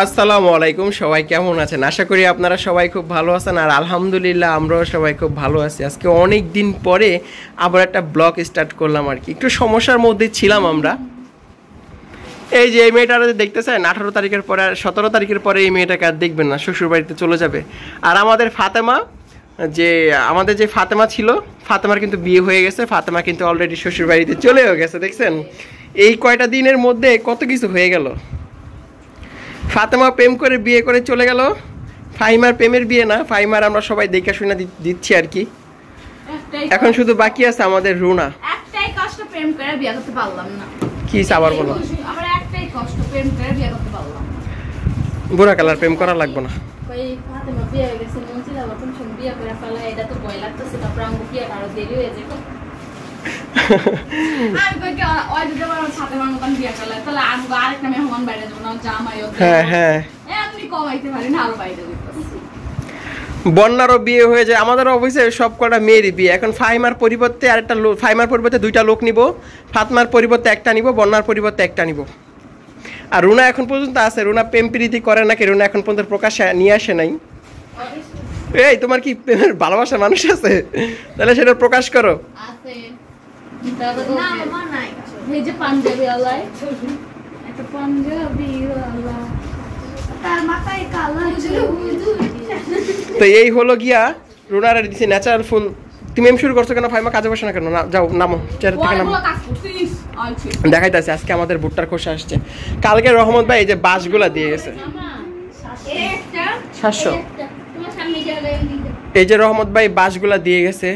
আসসালামু আলাইকুম, সবাই কেমন আছেন? আশা করি আপনারা সবাই খুব ভালো আছেন। আর আলহামদুলিল্লাহ আমরাও সবাই খুব ভালো আছি। আজকে অনেক দিন পরে আবার একটা ব্লগ স্টার্ট করলাম আর কি। একটু সমস্যার মধ্যে ছিলাম আমরা। এই যে এই মেয়েটা দেখতেছেন, 18 তারিখের পরে 17 তারিখের পরে এই মেয়েটাকে আর দেখবেন না, শ্বশুর বাড়িতে চলে যাবে। আর আমাদের আমাদের যে ফাতেমা ছিল, ফাতেমার কিন্তু বিয়ে হয়ে গেছে। ফাতেমা কিন্তু অলরেডি শ্বশুর বাড়িতে চলেও গেছে। দেখছেন এই কয়টা দিনের মধ্যে কত কিছু হয়ে গেল। ফাতেমা প্রেম করে বিয়ে করে চলে গেল। ফাহিমার প্রেমের বিয়ে না, ফাহিমার আমরা সবাই দেখে শুনে দিচ্ছি আর কি। এখন শুধু বাকি আছে আমাদের রুনা। একটাই কষ্ট, প্রেম করে বিয়ে করতে পারলাম না। কি আবার বলো? আমার একটাই কষ্ট, প্রেম করে বিয়ে করতে পারলাম না। বুড়া কালার প্রেম করা লাগবে না। কই ফাতেমা বিয়ে হয়ে গেছে, মন ছিল আবার তুমি বিয়ে করে ফেলা, এটা তো ভয় লাগতেছে। তারপর আমাকে বিয়ে আরো দেরি হয়ে যাবে। আমি কই কি ওই দিতে পারো ফাতেমার মতন বিয়ে করলে, তাহলে আমি আরেকটা মেহমান বাইরে যাব না, জামাইও। হ্যাঁ এমনি কমাইতে পারি না, আরো বাইরে দিতেছি। বন্যারও বিয়ে হয়ে যায়, আমাদের অফিসে সব কটা মেয়েরই বিয়ে। এখন ফাহিমার পরিবর্তে ফাহিমার পরিবর্তে 2টা লোক নিব, ফাতেমার পরিবর্তে একটা নিব, বন্যার পরিবর্তে একটা নিব। আর রুনা এখন পর্যন্ত আছে। রুনা প্রেম প্রীতি করে নাকি, রুনা এখন পর্যন্ত প্রকাশ নিয়ে আসে নাই। এই তোমার কি প্রেমের ভালোবাসার মানুষ আছে? তাহলে সেটা প্রকাশ করো। আছে না মামা, নাই এই যে পাঞ্জাবি আলাই, একটা পাঞ্জাবি আলা, তার মাথায় কালো হুজুর। তো এই হলো গিয়া রুনার দিছে ন্যাচারাল ফুল। তুমি এম শুরু করছো কেন? ফাইমা কাজে বসে না কেন? না যাও, নামো চেয়ার থেকে নামো। দেখাইতেছে আজকে আমাদের ভুট্টার খোসা আসছে। কালকে রহমত ভাই এই যে বাঁশগুলা দিয়ে গেছে 700। এই যে রহমত ভাই বাঁশগুলা দিয়ে গেছে,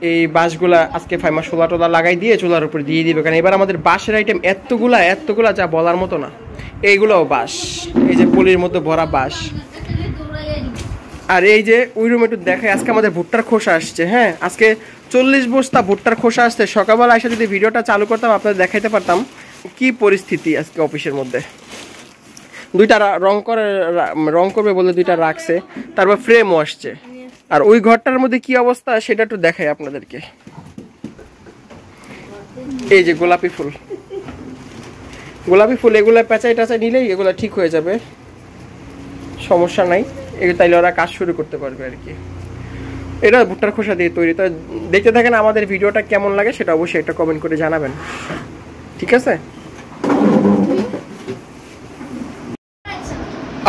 এই বাঁশগুলা আজকে ফাইমা সোলা টোলা লাগাই দিয়ে চুলার উপর দিয়ে দিবে। কারণ এবার আমাদের বাঁশের আইটেম এতগুলা যা বলার মতো না। এইগুলাও বাঁশ, এই যে পলির মধ্যে ভরা বাঁশ। আর এই যে ওই রুমে একটু দেখায়, আজকে আমাদের ভুট্টার খোসা আসছে। হ্যাঁ, আজকে 40 বস্তা ভুট্টার খোসা আসছে। সকালবেলা এসে যদি ভিডিওটা চালু করতাম আপনাদের দেখাইতে পারতাম কি পরিস্থিতি আজকে অফিসের মধ্যে। 2টা রং করবে বলে 2টা রাখছে, তারপর ফ্রেমও আসছে। আর ওই ঘরটার মধ্যে কি অবস্থা সেটা একটু দেখাই আপনাদেরকে। এই যে গোলাপি ফুল এগুলা পেঁচাই টাচাই নিলেই এগুলা ঠিক হয়ে যাবে, সমস্যা নাই। তাইলে ওরা কাজ শুরু করতে পারবে আর কি। এটা ভুট্টার খোসা দিয়ে তৈরি। তো দেখতে থাকেন আমাদের ভিডিওটা কেমন লাগে, সেটা অবশ্যই একটা কমেন্ট করে জানাবেন, ঠিক আছে?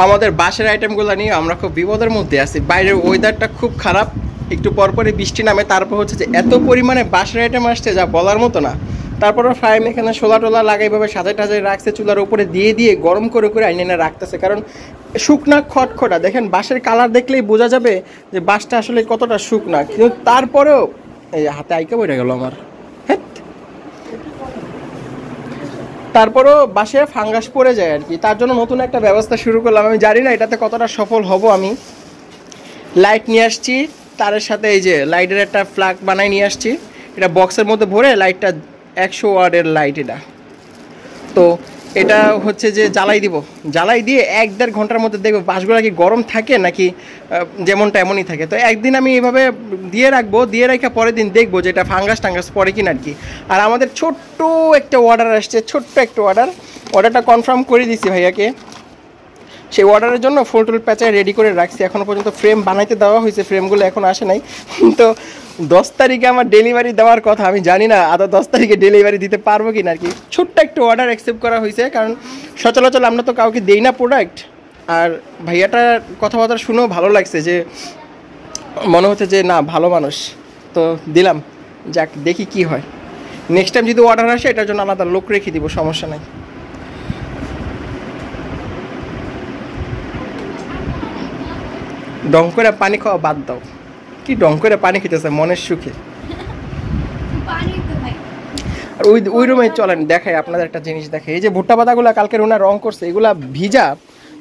আমাদের বাসের আইটেমগুলো নিয়ে আমরা খুব বিপদের মধ্যে আছি। বাইরের ওয়েদারটা খুব খারাপ, একটু পরপরই বৃষ্টি নামে। তারপর হচ্ছে যে এত পরিমাণে বাসের আইটেম আসছে যা বলার মতো না। তারপরও ফাইম এখানে সোলা টোলা লাগাইভাবে সাজাই রাখছে, চুলার উপরে দিয়ে গরম করে আইনে রাখতেছে। কারণ শুকনা খটখটা দেখেন, বাঁশের কালার দেখলেই বোঝা যাবে যে বাঁশটা আসলে কতটা শুকনা। কিন্তু তারপরেও এই হাতে আইকা বইটা গেল আমার, তারপরেও বাঁশে ফাঙ্গাস পড়ে যায় আর কি। তার জন্য নতুন একটা ব্যবস্থা শুরু করলাম। আমি জানি না এটাতে কতটা সফল হব। আমি লাইট নিয়ে আসছি, তারের সাথে এই যে লাইটের একটা প্লাগ বানাই নিয়ে আসছি। এটা বক্সের মধ্যে ভরে, লাইটটা 100 ওয়াটের লাইট। তো এটা হচ্ছে যে জ্বালাই দিয়ে 1-1.5 ঘন্টার মধ্যে দেখবো বাঁশগুলো কি গরম থাকে নাকি যেমনটা এমনই থাকে। তো একদিন আমি এভাবে দিয়ে রাখা পরের দিন দেখবো যে এটা ফাঙ্গাস টাঙ্গাস পড়ে কিনা আর কি। আর আমাদের ছোট্ট একটা অর্ডার আসছে, অর্ডারটা কনফার্ম করে দিছি ভাইয়াকে। সেই অর্ডারের জন্য ফুল টুল প্যাঁচায় রেডি করে রাখছি। এখনও পর্যন্ত ফ্রেম বানাইতে দেওয়া হয়েছে, ফ্রেমগুলো এখন আসে নাই। তো 10 তারিখে আমার ডেলিভারি দেওয়ার কথা। আমি জানি না আদৌ 10 তারিখে ডেলিভারি দিতে পারবো কিনা আর কি। ছোট্ট একটা অর্ডার অ্যাকসেপ্ট করা হয়েছে, কারণ সচরাচর আমরা তো কাউকে দেই না প্রোডাক্ট। আর ভাইয়াটার কথাবার্তা শুনেও ভালো লাগছে, যে মনে হচ্ছে যে না ভালো মানুষ। তো দিলাম, যাক দেখি কি হয়। নেক্সট টাইম যদি অর্ডার আসে এটার জন্য আলাদা লোক রেখে দিব, সমস্যা নাই। ডং করে পানি খাওয়া বাদ দাও। কি ডং করে পানি খেতেছে মনের সুখে। আর ওই রুমে চলেন দেখাই আপনাদের একটা জিনিস দেখে। এই যে ভুট্টা পাতাগুলো কালকে রুনা রং করছে, এগুলা ভিজা।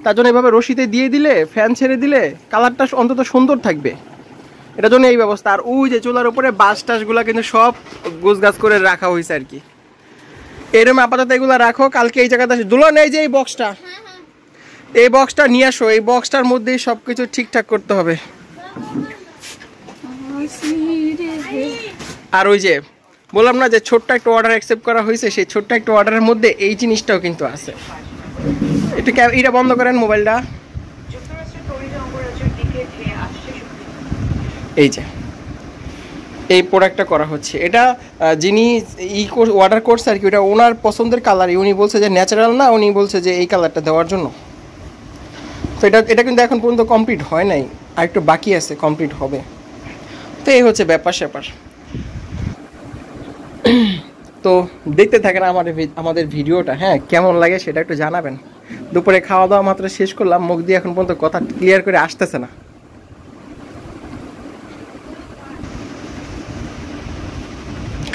তার জন্য এইভাবে রশিতে দিয়ে দিলে, ফ্যান ছেড়ে দিলে কালারটা অন্তত সুন্দর থাকবে, এটার জন্য এই ব্যবস্থা। আর ওই যে চুলার উপরে বাঁশ টাশগুলা কিন্তু সব গোছগাছ করে রাখা হয়েছে আর কি। এই রুমে আপাতত এগুলো রাখো। কালকে এই জায়গাতে দুলন, এই যে এই বক্সটা নিয়ে আসো। এই বক্সটার মধ্যেই সব কিছু ঠিকঠাক করতে হবে। আর ওই যে বললাম না যে ছোট্ট একটা অর্ডার অ্যাকসেপ্ট করা হয়েছে, সেই ছোট্ট একটা অর্ডারের মধ্যে এই জিনিসটাও কিন্তু আছে। একটু এটা বন্ধ করেন মোবাইলটা। এই যে এই প্রোডাক্টটা করা হচ্ছে, এটা যিনি অর্ডার করছে আর কি, ওটা ওনার পছন্দের কালারই। উনি বলছে যে ন্যাচারাল না, উনি বলছে যে এই কালারটা দেওয়ার জন্য। তো এটা কিন্তু এখন পর্যন্ত কমপ্লিট হয় নাই, আর একটু বাকি আছে, কমপ্লিট হবে। তো এই হচ্ছে ব্যাপার স্যাপার। তো দেখতে থাকেন আমাদের ভিডিওটা, হ্যাঁ কেমন লাগে সেটা একটু জানাবেন। দুপুরে খাওয়া দাওয়া মাত্র শেষ করলাম, মুখ দিয়ে এখন পর্যন্ত কথা ক্লিয়ার করে আসতেছে না।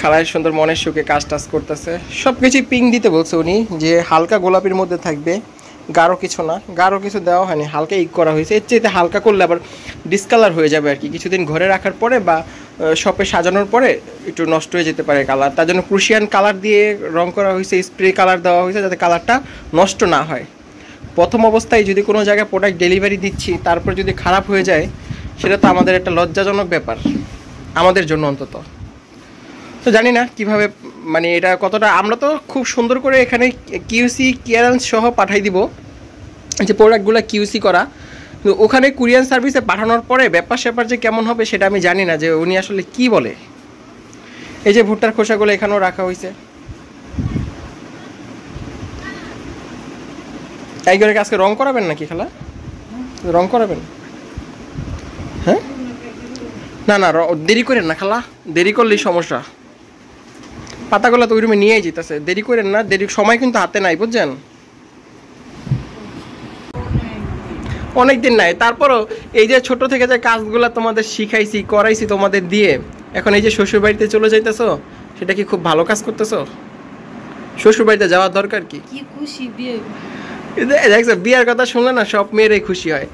খালায় সুন্দর মনের সুখে কাজ টাজ করতেছে, সব কিছুই পিঙ্ক দিতে বলছে উনি, যে হালকা গোলাপির মধ্যে থাকবে, গাঢ় কিছু না। গাঢ় কিছু দেওয়া হয়নি, হালকা ইক করা হয়েছে। এর চেয়ে হালকা করলে আবার ডিসকালার হয়ে যাবে আর কি, কিছুদিন ঘরে রাখার পরে বা শপে সাজানোর পরে একটু নষ্ট হয়ে যেতে পারে কালার। তার জন্য ক্রুশিয়ান কালার দিয়ে রং করা হয়েছে, স্প্রে কালার দেওয়া হয়েছে যাতে কালারটা নষ্ট না হয়। প্রথম অবস্থায় যদি কোনো জায়গায় প্রোডাক্ট ডেলিভারি দিচ্ছি, তারপর যদি খারাপ হয়ে যায়, সেটা তো আমাদের একটা লজ্জাজনক ব্যাপার, আমাদের জন্য অন্তত। তো জানি না কিভাবে, মানে এটা কতটা, আমরা তো খুব সুন্দর করে এখানে কিউসি ক্লিয়ারেন্স সহ পাঠাই দিব, যে প্রোডাক্টগুলো কিউসি করা। তো ওখানে কুরিয়ান সার্ভিসে পাঠানোর পরে ব্যাপার স্যাপার যে কেমন হবে সেটা আমি জানি না, যে উনি আসলে কি বলে। এই যে ভুট্টার খোসাগুলো এখানেও রাখা হয়েছে। এই করে আজকে রং করাবেন নাকি খালা? রং করাবেন? হ্যাঁ, না না দেরি করেন না খালা, দেরি করলেই সমস্যা। পাতাগুলো তো ওই রুমে নিয়েই যেতেছে, দেরি করেন না, দেরি সময় কিন্তু হাতে নাই, বুঝছেন? অনেক দিন নাই, তারপরও এই যে ছোট থেকে যে কাজগুলো তোমাদের শিখাইছি করাইছি তোমাদের দিয়ে, এখন এই যে শ্বশুর বাড়িতে চলে যাইতেছো, সেটা কি খুব ভালো কাজ করতেছো? শ্বশুর বাড়িতে যাওয়ার দরকার কি? খুশি বিয়ে দেখছো, বিয়ের কথা শুনলে না সব মেয়েরাই খুশি হয়।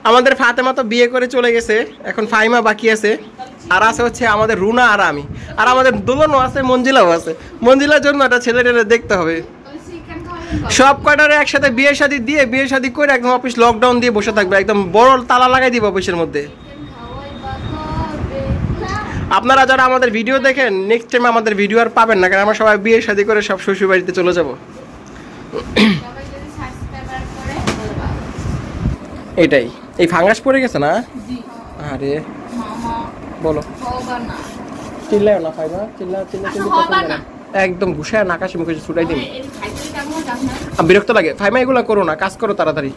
আমাদের ফাতেমা তো বিয়ে করে চলে গেছে, এখন ফাইমা বাকি আছে, আর আছে হচ্ছে আমাদের রুনা আর আমি, আর আমাদের দুলনও আছে, মঞ্জিলাও আছে। মঞ্জিলার জন্য একটা ছেলে দেখতে হবে। সব কয়টারে একসাথে বিয়ে শাদী দিয়ে, বিয়ে শাদী করে একদম অফিস লকডাউন দিয়ে বসে থাকবে, একদম বড় তালা লাগাই দিব অফিসের মধ্যে। আপনারা যারা আমাদের ভিডিও দেখেন, নেক্সট টাইম আমাদের ভিডিও আর পাবেন না, কারণ আমরা সবাই বিয়ে শাদী করে সব শ্বশুর বাড়িতে চলে যাব। এটাই, এই ফাঙ্গাস পড়ে গেছে না? আরে বলো, চিল্লাও না ফাইবা, চিল্লা একদম ঘুষায় নাকাশি মুখে ছুটাই দিন। বিরক্ত লাগে ফাইমা, এগুলো করো না, কাজ করো তাড়াতাড়ি।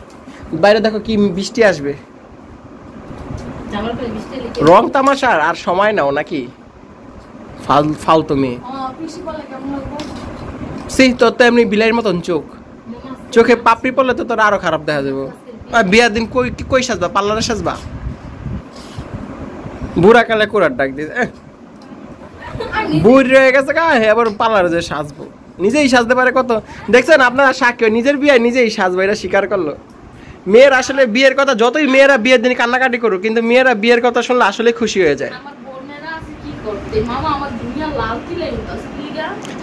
বাইরে দেখো কি বৃষ্টি আসবে, রং তামাশার আর সময় নাও নাকি? ফালতু মেয়ে। সেই তোর তো এমনি বিলাইয়ের মতন চোখ, চোখে পাপড়ি পড়লে তো তোর আরো খারাপ দেখা যাবো। বিয়ার দিন কই সাজবা? পার্লারে সাজবা? বুড়া কালে কোরার ডাক দিয়ে বুড়ি রয়ে গেছে গা, এবার পার্লারে যে সাজবো, নিজেই সাজতে পারে কত। দেখছেন আপনারা সাক্ষী, নিজের বিয়ে নিজেই সাজবো, এটা স্বীকার করলো। মেয়ের আসলে বিয়ের কথা, যতই মেয়েরা বিয়ের দিন কান্নাকাটি করুক, কিন্তু মেয়েরা বিয়ের কথা শুনলে আসলে খুশি হয়ে যায়।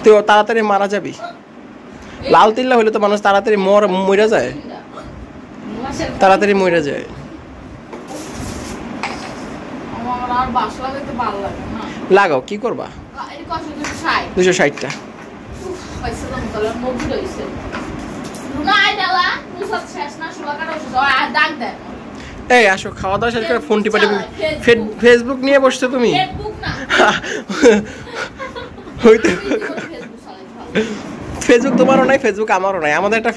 তো তাড়াতাড়ি মারা যাবি, লাল তিল্লা হলে তো মানুষ তাড়াতাড়ি মরে যায়, তাড়াতাড়ি মরে যায়। লাগাও, কি করবা? 260টা। এই আসো, খাওয়া দাওয়া শেষ করে ফোন টিপা টিপি, ফেসবুক নিয়ে বসছো তুমি? ফেসবুক তোমারও নাই, ফেসবুক আমারও নাই। আমাদের একটা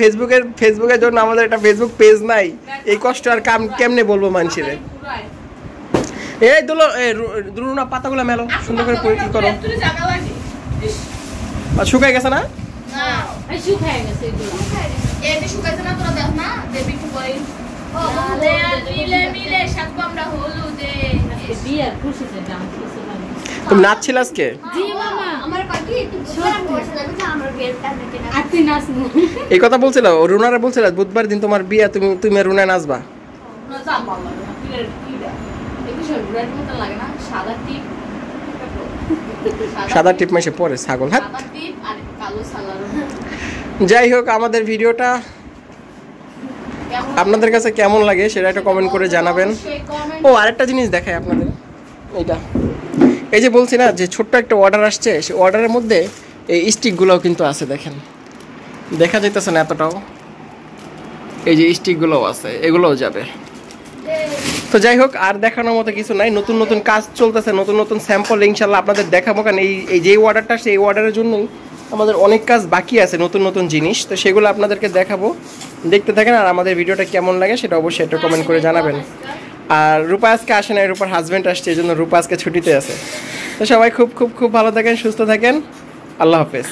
ফেসবুকের জন্য আমাদের একটা ফেসবুক পেজ নাই। এই কষ্ট আর কেমনে বলবো মানুষের? এই দুলুনা পাতাগুলো মেলো সুন্দর করে ই করো। শুকাই গেছে না? তুমি নাচছিল আজকে? এই কথা বলছিল রুনারা, বলছিল বুধবার দিন তোমার বিয়ে, তুমি রুনা নাচবা। সাদা টিপ মাসে পরে ছাগল হাত। যাই হোক, আমাদের ভিডিওটা আপনাদের কাছে কেমন লাগে সেটা একটা কমেন্ট করে জানাবেন। ও আরেকটা জিনিস দেখাই আপনাদের, এইটা এই যে বলছি না যে ছোট্ট একটা অর্ডার আসছে, সেই অর্ডারের মধ্যে এই স্টিকগুলোও কিন্তু আছে, দেখেন দেখা যাইতেছে না এতটাও, এই যে স্টিকগুলোও আছে, এগুলোও যাবে। তো যাই হোক, আর দেখানোর মতো কিছু নাই, নতুন নতুন কাজ চলতেছে, নতুন নতুন স্যাম্পল ইনশাল্লাহ আপনাদের দেখাবো। কারণ এই যে অর্ডারটা সেই অর্ডারের জন্যই আমাদের অনেক কাজ বাকি আছে, নতুন নতুন জিনিস, তো সেগুলো আপনাদেরকে দেখাবো। দেখতে থাকেন, আর আমাদের ভিডিওটা কেমন লাগে সেটা অবশ্যই একটা কমেন্ট করে জানাবেন। আর রূপা আজকে আসে না, রূপার হাজব্যান্ড আসছে, এই জন্য রূপা আজকে ছুটিতে আছে। তো সবাই খুব খুব খুব ভালো থাকেন, সুস্থ থাকেন, আল্লাহ হাফেজ।